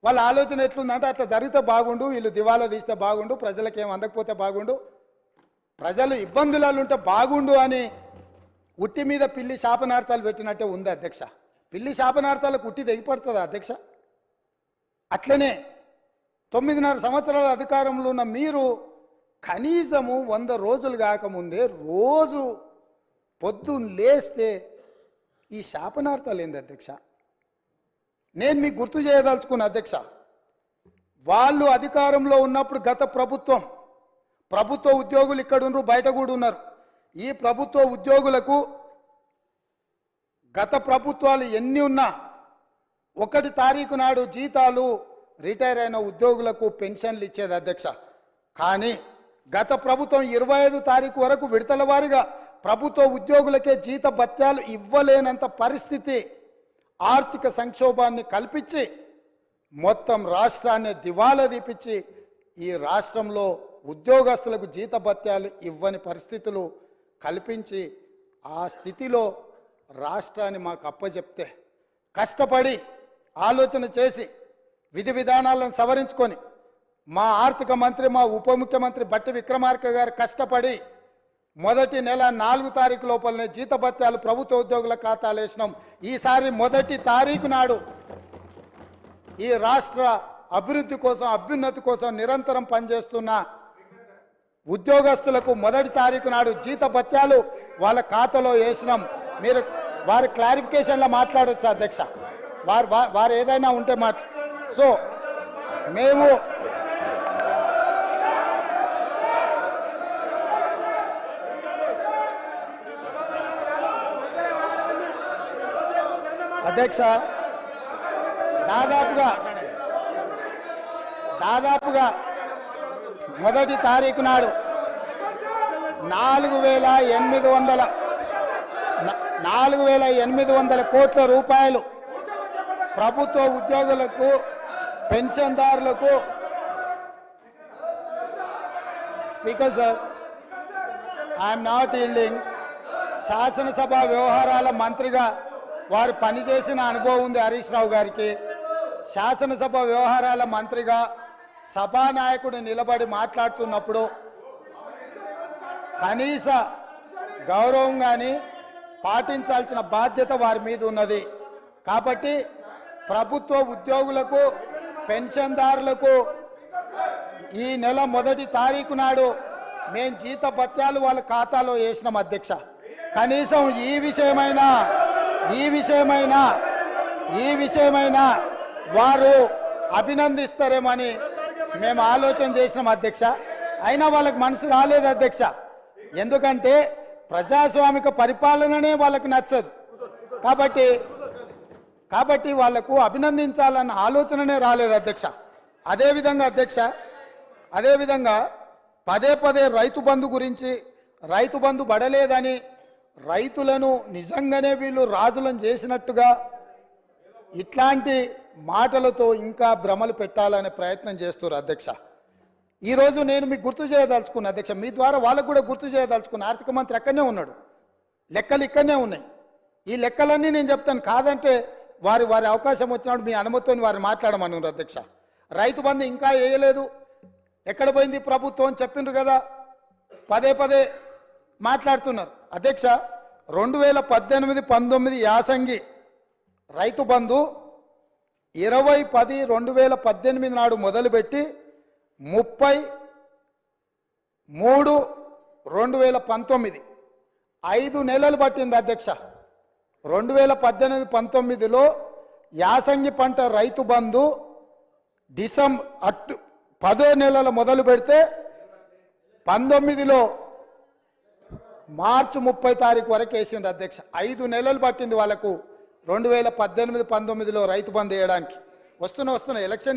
వాళ్ళ ఆలోచన ఎట్లుందంటే అట్లా జరిగితే బాగుండు, వీళ్ళు దివాలా తీస్తే బాగుండు, ప్రజలకు ఏం అందకపోతే బాగుండు, ప్రజలు ఇబ్బందులలో ఉంటే బాగుండు అని ఉట్టి మీద పిల్లి శాపనార్థాలు పెట్టినట్టే ఉంది అధ్యక్ష. పిల్లి శాపనార్థాలకు ఉట్టి తెగిపడుతుందా అధ్యక్ష? అట్లనే 9.5 సంవత్సరాల అధికారంలో ఉన్న మీరు కనీసము 100 రోజులు కాకముందే రోజు పొద్దున్న లేస్తే ఈ శాపనార్థాలు ఏంది అధ్యక్ష? నేను మీకు గుర్తు చేయదలుచుకున్న అధ్యక్ష, వాళ్ళు అధికారంలో ఉన్నప్పుడు గత ప్రభుత్వ ఉద్యోగులు ఇక్కడ ఉన్నారు, బయట కూడా ఉన్నారు. ఈ ప్రభుత్వ ఉద్యోగులకు గత ప్రభుత్వాలు ఎన్ని ఉన్నా 1 తారీఖు నాడు జీతాలు రిటైర్ అయిన ఉద్యోగులకు పెన్షన్లు ఇచ్చేది అధ్యక్ష. కానీ గత ప్రభుత్వం 25 తారీఖు వరకు విడతల వారీగా ప్రభుత్వ ఉద్యోగులకే జీత భత్యాలు ఇవ్వలేనంత పరిస్థితి, ఆర్థిక సంక్షోభాన్ని కల్పించి మొత్తం రాష్ట్రాన్ని దివాలా తీపించి ఈ రాష్ట్రంలో ఉద్యోగస్తులకు జీత భత్యాలు ఇవ్వని పరిస్థితులు కల్పించి ఆ స్థితిలో రాష్ట్రాన్ని మాకు అప్పచెప్తే కష్టపడి ఆలోచన చేసి విధి విధానాలను సవరించుకొని మా ఆర్థిక మంత్రి, మా ఉప ముఖ్యమంత్రి బట్టి విక్రమార్క గారు కష్టపడి మొదటి నెల 4 తారీఖు లోపలనే జీత భత్యాలు ప్రభుత్వ ఉద్యోగుల ఖాతాలు వేసినాం. ఈసారి 1 తారీఖు నాడు ఈ రాష్ట్ర అభివృద్ధి కోసం, అభ్యున్నతి కోసం నిరంతరం పనిచేస్తున్న ఉద్యోగస్తులకు 1 తారీఖు నాడు జీత భత్యాలు వాళ్ళ ఖాతాలో వేసినాం. మీరు వారి క్లారిఫికేషన్లో మాట్లాడొచ్చు అధ్యక్ష, వారు ఏదైనా ఉంటే సో మేము అధ్యక్ష దాదాపుగా 1 తారీఖు నాడు 4,800 కోట్ల రూపాయలు ప్రభుత్వ ఉద్యోగులకు, పెన్షన్దారులకు. Speaker sir, I'm not yielding. శాసనసభ వ్యవహారాల మంత్రిగా వారు పనిచేసిన అనుభవం ఉంది హరీష్ రావు గారికి. శాసనసభ వ్యవహారాల మంత్రిగా సభానాయకుడు నిలబడి మాట్లాడుతున్నప్పుడు కనీస గౌరవం కానీ పాటించాల్సిన బాధ్యత వారి మీద ఉన్నది. కాబట్టి ప్రభుత్వ ఉద్యోగులకు, పెన్షన్దారులకు ఈ నెల 1 తారీఖు నాడు మేము జీత భత్యాలు వాళ్ళ ఖాతాలో వేసినాం అధ్యక్ష. కనీసం ఈ విషయమైనా వారు అభినందిస్తారేమని మేము ఆలోచన చేసినాం అధ్యక్ష. అయినా వాళ్ళకి మనసు రాలేదు అధ్యక్ష. ఎందుకంటే ప్రజాస్వామిక పరిపాలననే వాళ్ళకు నచ్చదు. కాబట్టి వాళ్లకు అభినందించాలన్న ఆలోచననే రాలేదు అధ్యక్ష. అదేవిధంగా పదే రైతు బంధు గురించి, రైతు బంధు పడలేదని, రైతులను నిజంగానే వీళ్ళు రాజులను చేసినట్టుగా ఇట్లాంటి మాటలతో ఇంకా భ్రమలు పెట్టాలనే ప్రయత్నం చేస్తారు అధ్యక్ష. ఈరోజు నేను మీకు గుర్తు చేయదలుచుకున్నా అధ్యక్ష, మీ ద్వారా వాళ్ళకు కూడా గుర్తు చేయదలుచుకున్నా. ఆర్థిక మంత్రి అక్కడనే ఉన్నాడు, లెక్కలు ఇక్కడనే ఉన్నాయి. ఈ లెక్కలన్నీ నేను చెప్తాను, కాదంటే వారి అవకాశం వచ్చినప్పుడు మీ అనుమతితో వారు మాట్లాడమన్నారు అధ్యక్ష. రైతు బంధు ఇంకా వేయలేదు, ఎక్కడ పోయింది ప్రభుత్వం అని చెప్పిండ్రు కదా, పదే మాట్లాడుతున్నారు అధ్యక్ష. 2018-19 యాసంగి రైతు బంధు 20-10-2018 నాడు మొదలుపెట్టి 30-3-2019 5 నెలలు పట్టింది అధ్యక్ష. 2018-19లో యాసంగి పంట రైతు బంధు డిసెంబర్ 10 నెలల మొదలు పెడితే 19లో మార్చి 30 తారీఖు వరకు వేసింది అధ్యక్ష. 5 నెలలు పట్టింది వాళ్ళకు 2018-19లో రైతు బంధు వేయడానికి. వస్తున్న ఎలక్షన్